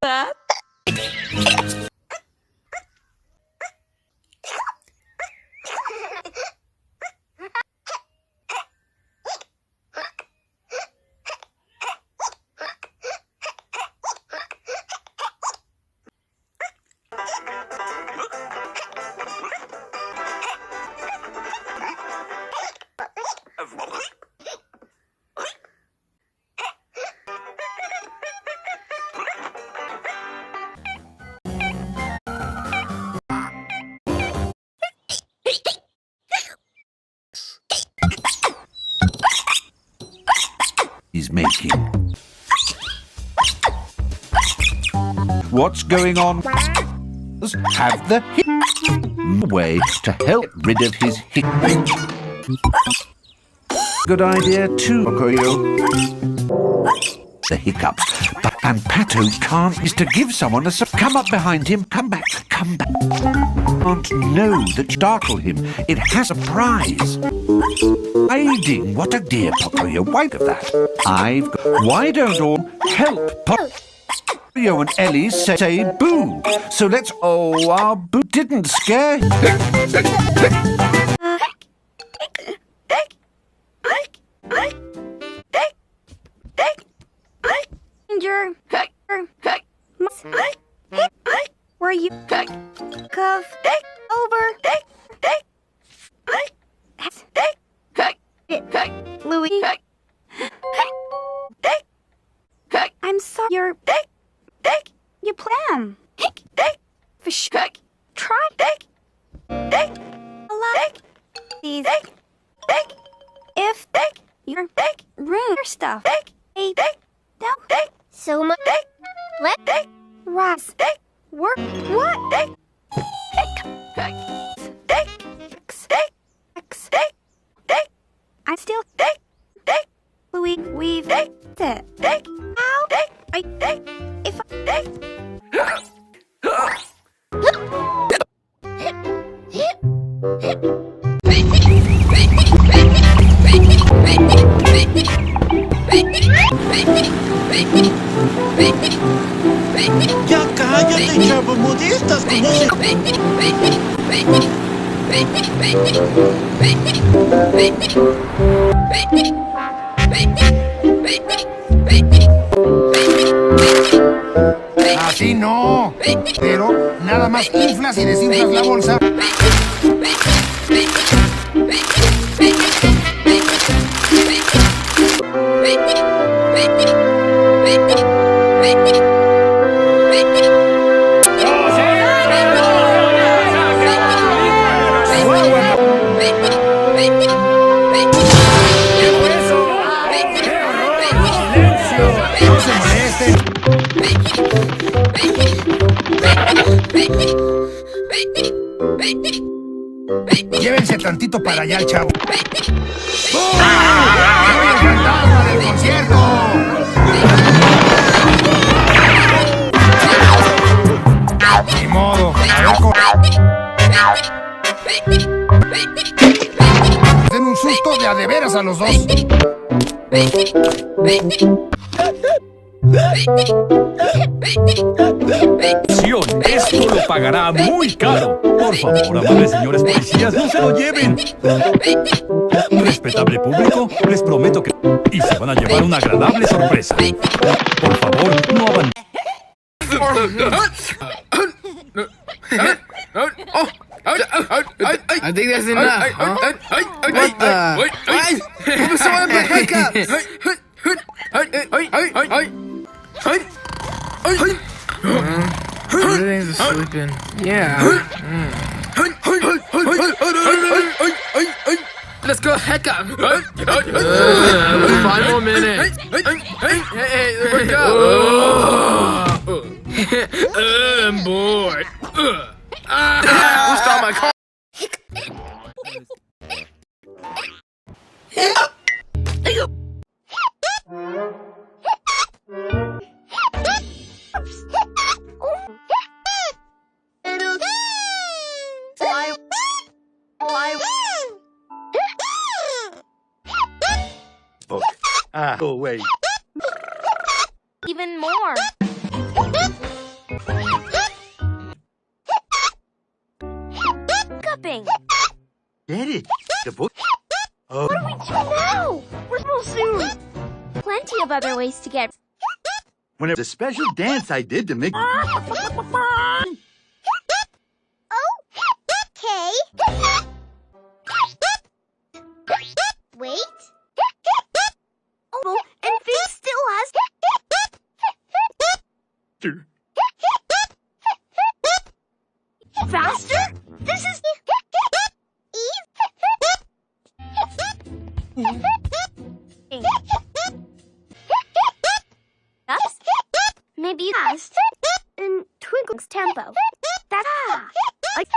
That? He's making. What's going on? Have the way to help rid of his hiccup. Good idea too, Pocoyo. The hiccups. And Pato can't is to give someone a come up behind him. Come back. Can't know that startle him. It has a prize. Hiding. What a dear Pocoyo. Why of that? Why don't all help Pocoyo and Ellie say boo? So let's. Oh, our boo didn't scare him. Where you cove over Louis. I'm sorry. Your plan. Fish. Try. These. If your room stuff. So much. Let Ross work. What? I still Louis, we've it. How? If Ya cállate, chavo, modistas como... Así no, pero nada más inflas y desinflas la bolsa. Llévense tantito para allá, chavo. ¡Soy el fantasma del concierto! Ni modo. Den un susto de a de veras a los dos. Esto lo pagará muy caro. Por favor, amables señores policías, no se lo lleven. Respetable público, les prometo que... Y se van a llevar una agradable sorpresa. Por favor, no abandonen. I think that's enough, huh? What the? What was so with hiccups? Everything's sleeping. Yeah. Let's go hiccup. 5 more minutes. Hey, wake up. I'm bored. Who stole my car? Oh, wait. Even more. Hiccuping. Get it? The book. What do we do now? We're so soon. Plenty of other ways to get. When it was a special dance I did to make. Okay. Wait. Oh, and Fig still has. Faster? This is. Ups. Maybe fast. In Twinkle's tempo. That's like